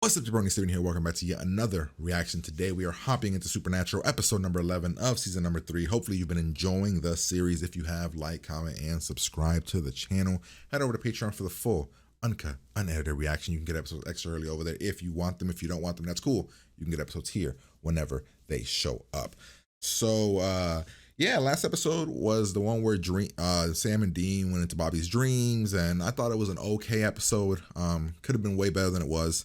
What's up, Jabroni Steven here. Welcome back to yet another reaction. Today we are hopping into Supernatural, episode number 11 of season number 3. Hopefully you've been enjoying the series. If you have, like, comment, and subscribe to the channel. Head over to Patreon for the full, uncut, unedited reaction. You can get episodes extra early over there if you want them. If you don't want them, that's cool. You can get episodes here whenever they show up. So, yeah, last episode was the one where Sam and Dean went into Bobby's dreams, and I thought it was an okay episode. Could have been way better than it was.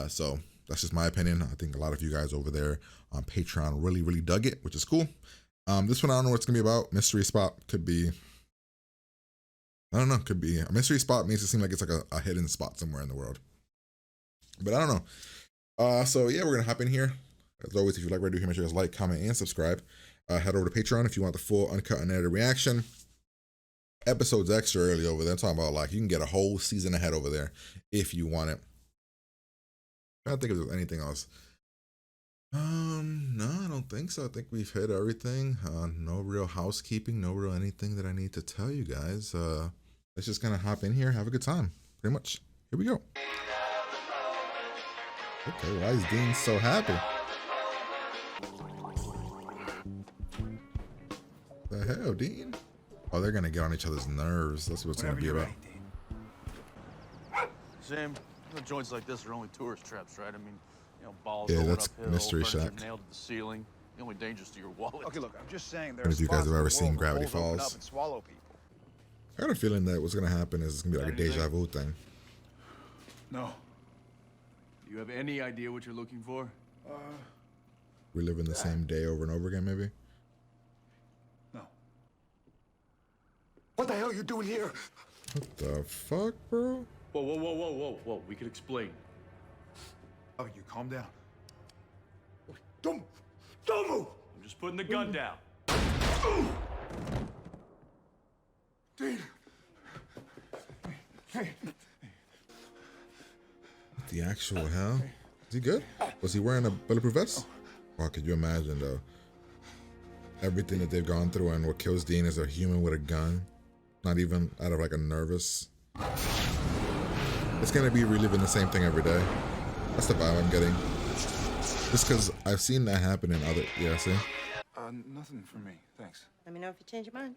So that's just my opinion. I think a lot of you guys over there on Patreon really dug it, which is cool. This one, I don't know what it's gonna be about. Mystery spot could be, I don't know, could be a mystery spot. Makes it seem like it's like a hidden spot somewhere in the world, but I don't know. So yeah, we're gonna hop in here. As always, if you like what I do here, make sure you guys like, comment, and subscribe. Head over to Patreon if you want the full uncut unedited reaction. Episodes extra early over there. I'm talking about, like, you can get a whole season ahead over there if you want it. I don't think if there's anything else. No, I don't think so. I think we've hit everything. No real housekeeping, no real anything that I need to tell you guys. Let's just kind of hop in here, have a good time. Pretty much. Here we go. Okay, why is Dean so happy? The hell, Dean? Oh, they're gonna get on each other's nerves. That's what it's gonna be about. Sam, joints like this are only tourist traps, right? I mean, balls yeah, going that's uphill, Mystery Shack. nailed to the ceiling. The only dangerous to your wallet. Okay, look, I'm just saying If you guys have ever seen Gravity Falls open up Falls, and swallow people. I got a feeling that what's gonna happen is it's gonna be like a deja vu thing. No. Do you have any idea what you're looking for? We live in the same day over and over again, maybe. No. What the hell are you doing here? What the fuck, bro? Whoa. We could explain. Oh, you calm down. Don't move! I'm just putting the gun down. Dean! Hey. What the actual hell? Is he good? Was he wearing a bulletproof vest? Wow, could you imagine, though? Everything that they've gone through, and what kills Dean is a human with a gun. Not even out of like a nervous. It's gonna be reliving the same thing every day. That's the vibe I'm getting. Just because I've seen that happen in other. Yeah, see? Nothing for me, thanks. Let me know if you change your mind.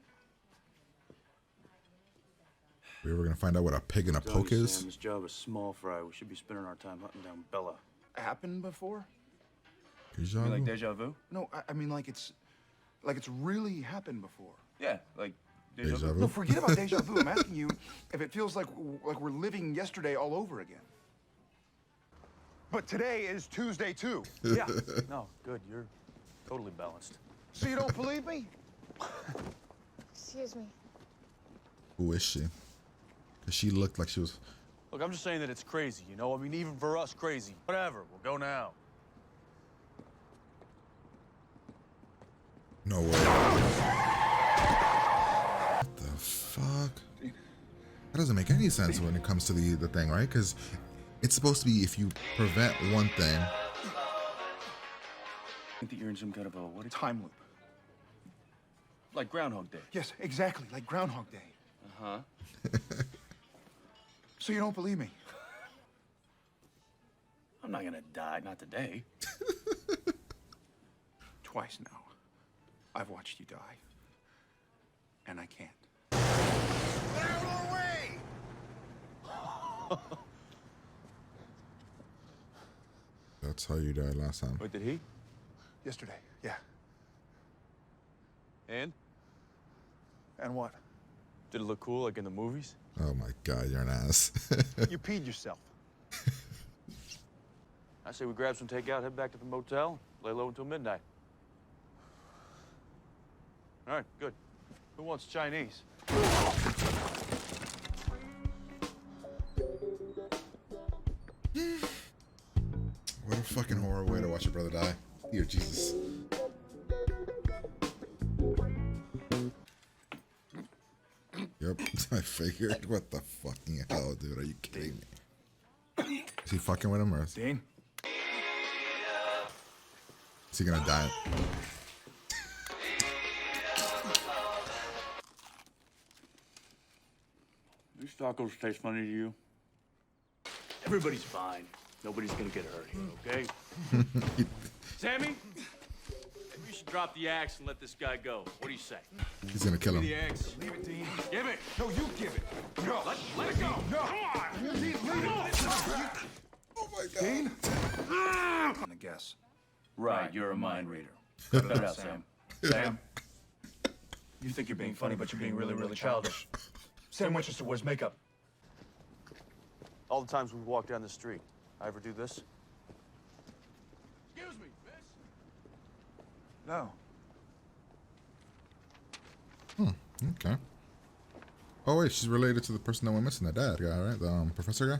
We were gonna find out what a pig and a poke is. Sam, this job is small fry. We should be spending our time hunting down Bella. Happened before? Deja You like vu? deja vu? No, I mean like it's really happened before. Yeah, like Deja vu? No, forget about deja vu. I'm asking you if it feels like we're living yesterday all over again. But today is Tuesday too. Yeah. No, good. You're totally balanced. So you don't believe me? Excuse me. Who is she? Because she looked like she was. Look, I'm just saying that it's crazy, you know? I mean, even for us, crazy. Whatever. We'll go now. No way. What the fuck? That doesn't make any sense when it comes to the thing, right? Because it's supposed to be if you prevent one thing. I think that you're in some kind of a Time loop. like Groundhog Day. Yes, exactly, like Groundhog Day. Uh-huh. So you don't believe me? I'm not gonna die, not today. Twice now. I've watched you die. And I can't. That's how you died last time. Wait, did he? Yesterday, yeah. And? And what? Did it look cool like in the movies? Oh my god, you're an ass. You peed yourself. I say we grab some takeout, head back to the motel, lay low until midnight. All right, good. Who wants Chinese? What a fucking horrible way to watch your brother die. Dear Jesus. Yep, I figured. What the fucking hell, dude? Are you kidding me? Is he fucking with him, or is Dean? he gonna die? These tacos taste funny to you? Everybody's fine. Nobody's gonna get hurt here, okay? Sammy, maybe you should drop the axe and let this guy go. What do you say? He's gonna kill him. The axe. Leave it, Dean. Give it. No, you give it. No. Let it go. No. Come on. Dean, leave it. Oh my god. Dean? I'm gonna guess. Right, you're a mind reader. Cut it out, Sam. Sam. You think you're being funny, but you're being really, really childish. Sam Winchester wears makeup. All the times we walk down the street, I ever do this? Excuse me, miss. No. Okay. Oh wait, she's related to the person that went missing, the dad guy, right? The professor guy.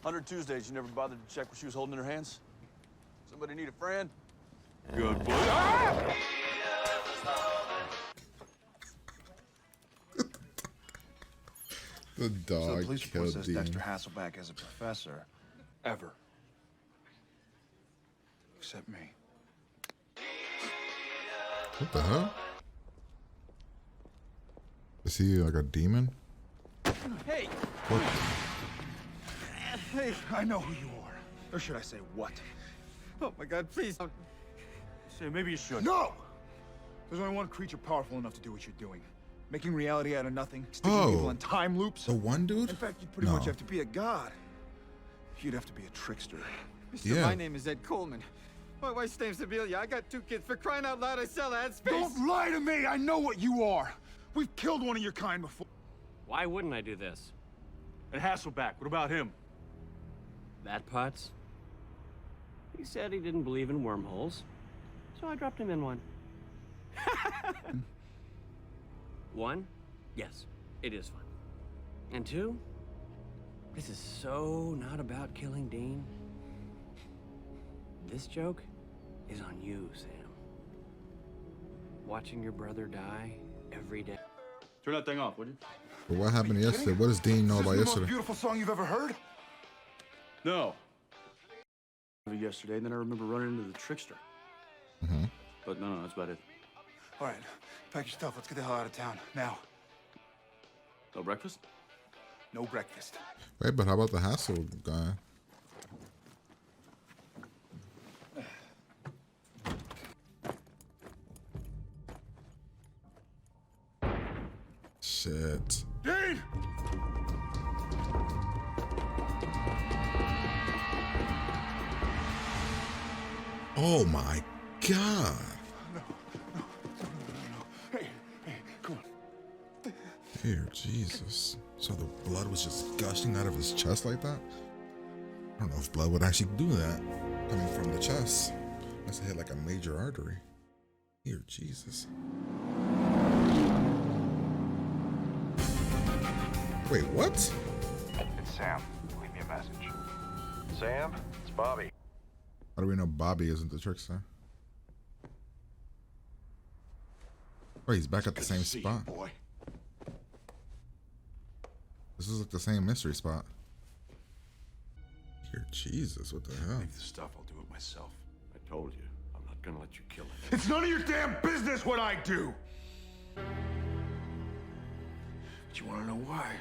100 Tuesdays, you never bothered to check what she was holding in her hands? Somebody need a friend? Good boy. Ah! The So dog the police report killed says Dean. Dexter Hasselback as a professor. Ever. Except me. What the hell? Is he like a demon? Hey! What? Hey, I know who you are. Or should I say what? Oh my god, please don't. Say, maybe you should. No! There's only one creature powerful enough to do what you're doing. Making reality out of nothing, sticking Oh. people in time loops. The one dude? In fact, you'd pretty No. much have to be a god. You'd have to be a trickster. Mister, Yeah. my name is Ed Coleman. My wife's name's Amelia. I got 2 kids. For crying out loud, I sell ad space. Don't lie to me! I know what you are! We've killed one of your kind before. Why wouldn't I do this? And Hasselback, what about him? That putz? He said he didn't believe in wormholes, so I dropped him in one. One? Yes, it is fun. And 2? This is so not about killing Dean. This joke is on you, Sam. Watching your brother die every day. Turn that thing off, would you? But what happened yesterday? What does Dean know Is this about the most yesterday? beautiful song you've ever heard? No. Yesterday, and then I remember running into the trickster. Mm-hmm. But no, that's about it. All right, pack your stuff. Let's get the hell out of town. Now. No breakfast? No breakfast. Wait, but how about the hassle guy? Shit. Dean! Oh my god. Hey, come on. Dear Jesus. So the blood was just gushing out of his chest like that? I don't know if blood would actually do that. Coming from the chest. Must have hit like a major artery. Dear Jesus. Wait, what? It's Sam. Leave me a message. Sam, it's Bobby. How do we know Bobby isn't the trickster? Oh, he's back at the same spot. Boy. This is like the same mystery spot. Dear Jesus, what the hell? Leave the stuff. I'll do it myself. I told you, I'm not gonna let you kill him. It's none of your damn business what I do! But you wanna know why?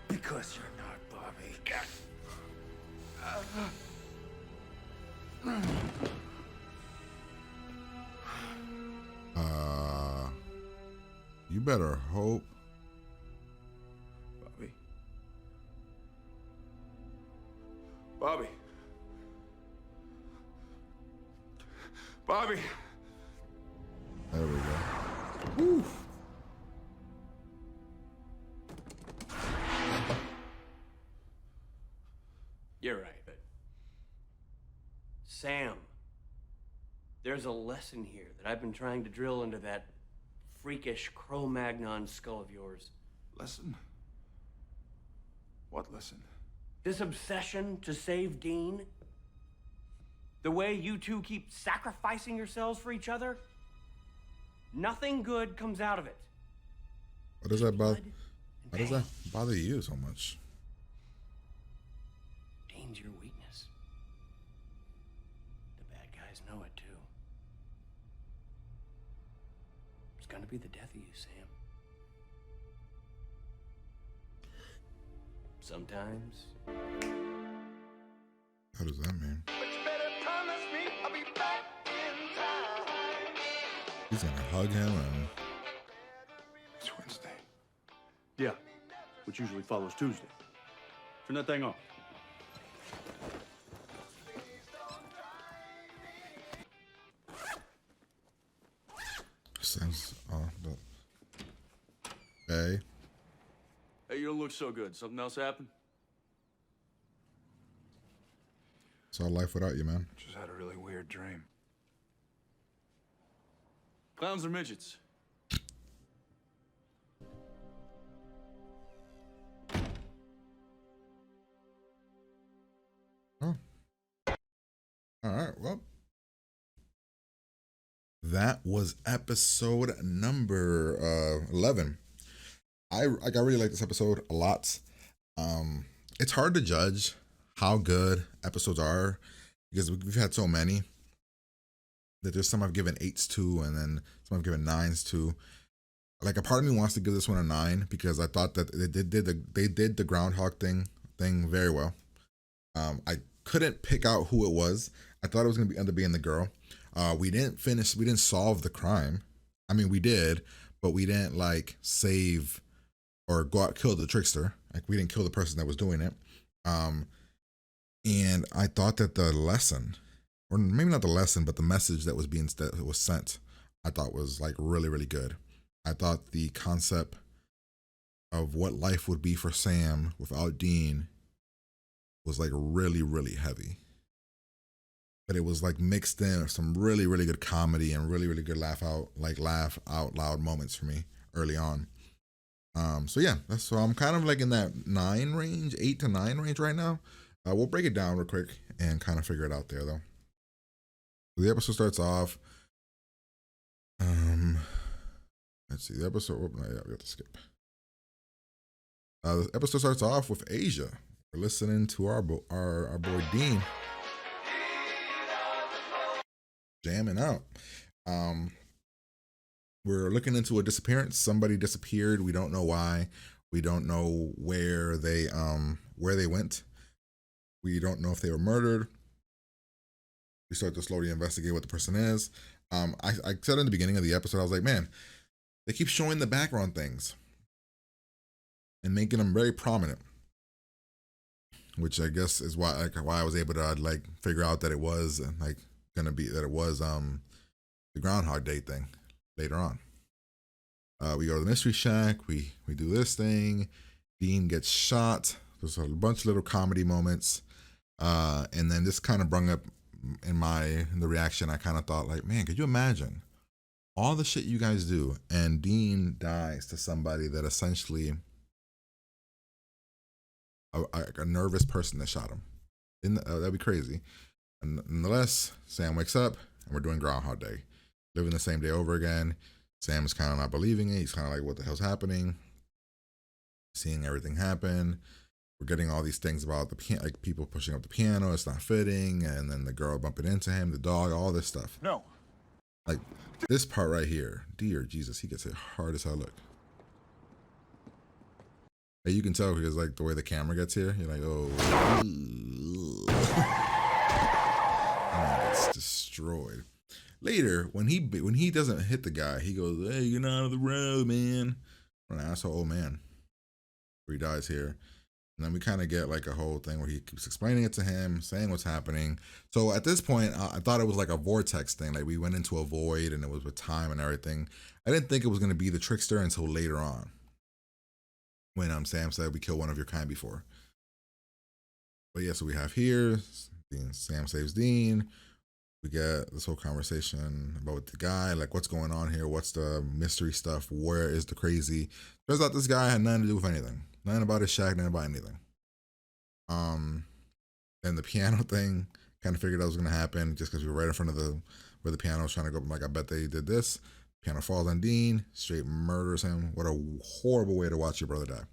Because you're not Bobby. You better hope. Bobby. Bobby. Bobby. There we go. Woo. You're right, but Sam, there's a lesson here that I've been trying to drill into that freakish Cro-Magnon skull of yours. Lesson? What lesson? This obsession to save Dean? The way you two keep sacrificing yourselves for each other? Nothing good comes out of it. What does that bother? Blood and Why does pain. that bother you so much? Dean's your weakness. The bad guys know it too. It's gonna be the death of you, Sam. Sometimes. How does that mean? He's gonna hug him and It's Wednesday. Yeah, which usually follows Tuesday. Turn that thing off. sounds okay. Hey, you don't look so good. Something else happened? It's all life without you, man. Just had a really weird dream. Clowns or midgets? Oh. All right, well. That was episode number 11. I really like this episode a lot. It's hard to judge how good episodes are because we've had so many that there's some I've given 8s to and then some I've given 9s to. Like a part of me wants to give this one a 9 because I thought that they did the groundhog thing very well. I couldn't pick out who it was. I thought it was gonna end up being the girl. We didn't solve the crime. I mean, we did, but we didn't like save or go out kill the trickster. Like we didn't kill the person that was doing it. And I thought that the lesson, or maybe not the lesson, but the message that was sent, I thought was like really, really good. I thought the concept of what life would be for Sam without Dean was like really, really heavy. But it was like mixed in with some really, really good comedy and really, really good laugh out loud moments for me early on. So yeah, so I'm kind of like in that 9 range, 8 to 9 range right now. We'll break it down real quick and kind of figure it out there though. So the episode starts off. Let's see, the episode. Oh, yeah, we have to skip. The episode starts off with Asia. We're listening to our boy Dean jamming out. We're looking into a disappearance. Somebody disappeared. We don't know why. We don't know where they went. We don't know if they were murdered. We start to slowly investigate what the person is. I said in the beginning of the episode, I was like, man, they keep showing the background things and making them very prominent, which I guess is why I was able to like figure out that it was like gonna be that it was the Groundhog Day thing later on. We go to the mystery shack. We do this thing. Dean gets shot. There's a bunch of little comedy moments, and then this kind of brought up in the reaction. I kind of thought like, man, could you imagine all the shit you guys do, and Dean dies to somebody that essentially a nervous person that shot him. That'd be crazy. And nonetheless, Sam wakes up and we're doing Groundhog Day, living the same day over again. Sam is kind of not believing it. He's kind of like, what the hell's happening? Seeing everything happen. We're getting all these things about the piano, like people pushing up the piano, it's not fitting, and then the girl bumping into him, the dog, all this stuff. No. Like this part right here, dear Jesus, he gets hit hard as hell. Look. And you can tell because like the way the camera gets here, you're like, oh, man, it's destroyed. Later, when he doesn't hit the guy, he goes, hey, get out of the road, man. What an asshole old man. He dies here. And then we kind of get like a whole thing where he keeps explaining it to him, saying what's happening. So at this point, I thought it was like a vortex thing. Like we went into a void and it was with time and everything. I didn't think it was going to be the trickster until later on. When Sam said, we killed one of your kind before. But yeah, so we have here, Sam saves Dean. We get this whole conversation about the guy, like what's going on here? What's the mystery stuff? Where is the crazy? Turns out this guy had nothing to do with anything. Nothing about his shack, nothing about anything. And the piano thing, kind of figured that was going to happen just because we were right in front of where the piano was trying to go. Like, I bet they did this. Piano falls on Dean, straight murders him. What a horrible way to watch your brother die.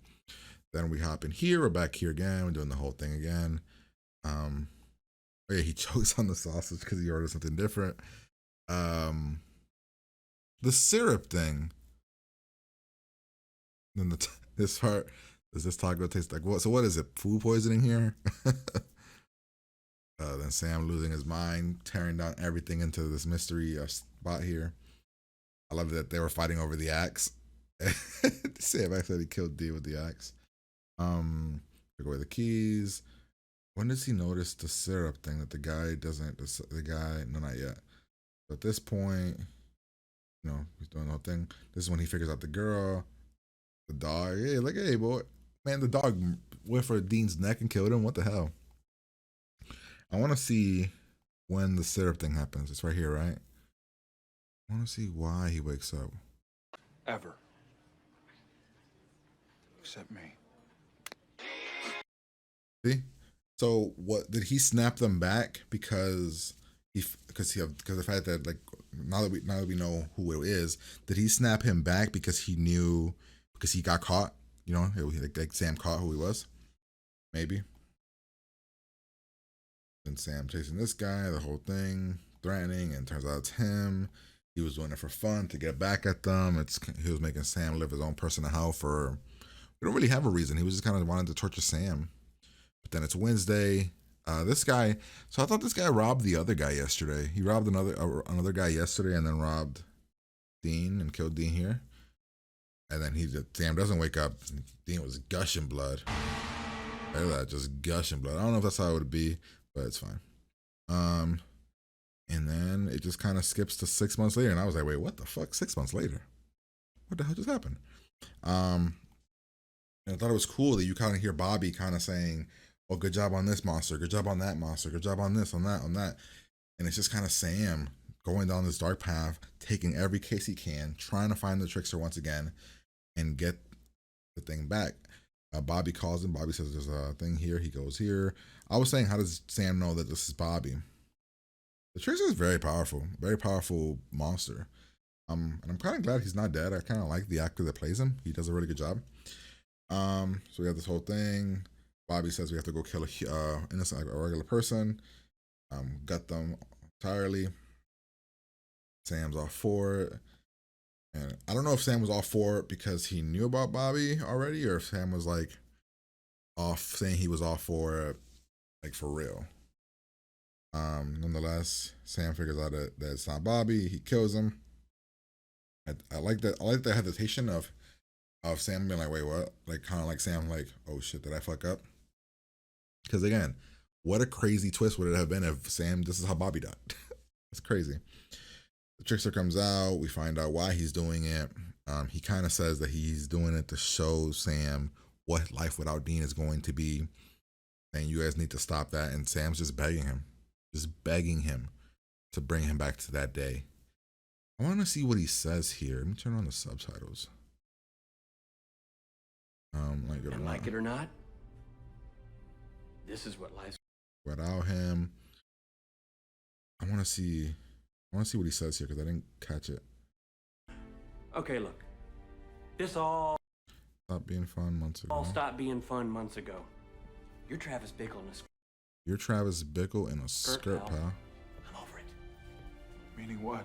Then we hop in here, we're back here again, we're doing the whole thing again. Yeah, he chokes on the sausage because he ordered something different. The syrup thing. Then this part, Does this taco taste like what? So what is it? Food poisoning here? Then Sam losing his mind, tearing down everything into this mystery spot here. I love that they were fighting over the axe. Sam actually killed D with the axe. Took away the keys. When does he notice the syrup thing that the guy doesn't? The guy, no, not yet. So at this point, you know, he's doing the whole thing. This is when he figures out the girl, the dog. Hey, like, hey, boy, man, the dog went for Dean's neck and killed him. What the hell? I want to see when the syrup thing happens. It's right here, right? I want to see why he wakes up. Ever. Except me. See? So what did he snap them back because because the fact that, like, now that we know who it is, did he snap him back because he knew, because he got caught? You know, like Sam caught who he was. Maybe. And Sam chasing this guy, the whole thing, threatening, and turns out it's him. He was doing it for fun to get back at them. He was making Sam live his own personal hell for. We don't really have a reason. He was just kind of wanting to torture Sam. But then it's Wednesday. This guy. So I thought this guy robbed the other guy yesterday. He robbed another guy yesterday, and then robbed Dean and killed Dean here. And then Sam doesn't wake up. Dean was gushing blood. Look at that, just gushing blood. I don't know if that's how it would be, but it's fine. And then it just kind of skips to 6 months later, and I was like, wait, what the fuck? 6 months later? What the hell just happened? And I thought it was cool that you kind of hear Bobby kind of saying, oh, good job on this monster, good job on that monster, good job on this, on that, on that. And it's just kind of Sam going down this dark path, taking every case he can, trying to find the trickster once again and get the thing back. Bobby calls him. Bobby says there's a thing here. He goes here. I was saying, how does Sam know that this is Bobby? The trickster is very powerful monster. And I'm kind of glad he's not dead. I kind of like the actor that plays him. He does a really good job. So we have this whole thing. Bobby says we have to go kill a innocent, a regular person. Gut them entirely. Sam's all for it. And I don't know if Sam was all for it because he knew about Bobby already, or if Sam was like off saying he was all for it, like for real. Nonetheless, Sam figures out that it's not Bobby. He kills him. I like that. I like the hesitation of Sam being like, wait, what? Like, kind of like Sam, like, oh shit, did I fuck up? Because again, what a crazy twist would it have been if Sam, this is how Bobby died. It's crazy. The trickster comes out. We find out why he's doing it. He kind of says that he's doing it to show Sam what life without Dean is going to be. And you guys need to stop that. And Sam's just begging him to bring him back to that day. I want to see what he says here. Let me turn on the subtitles. Like it or not, this is what life's without him. I want to see what he says here because I didn't catch it. Okay, look. This all stopped being fun months ago. All stopped being fun months ago. You're Travis Bickle in a skirt. You're Travis Bickle in a skirt, pal. I'm over it. Meaning what?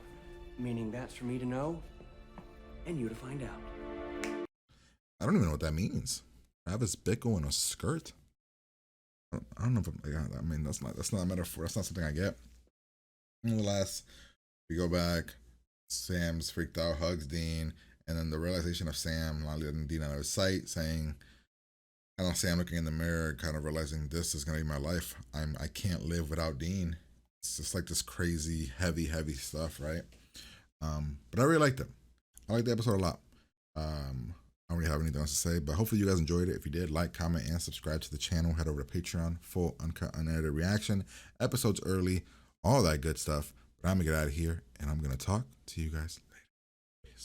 Meaning that's for me to know and you to find out. I don't even know what that means. Travis Bickle in a skirt? I don't know if I mean, that's not a metaphor. That's not something I get. Nonetheless, we go back. Sam's freaked out, hugs Dean, and then the realization of Sam not letting Dean out of his sight, saying, I know Sam looking in the mirror, kind of realizing this is gonna be my life. I can't live without Dean. It's just like this crazy, heavy stuff, right? But I really liked it. I liked the episode a lot. I don't really have anything else to say, but hopefully you guys enjoyed it. If you did, like, comment, and subscribe to the channel. Head over to Patreon, full, uncut, unedited reaction, episodes early, all that good stuff. But I'm gonna get out of here, and I'm gonna talk to you guys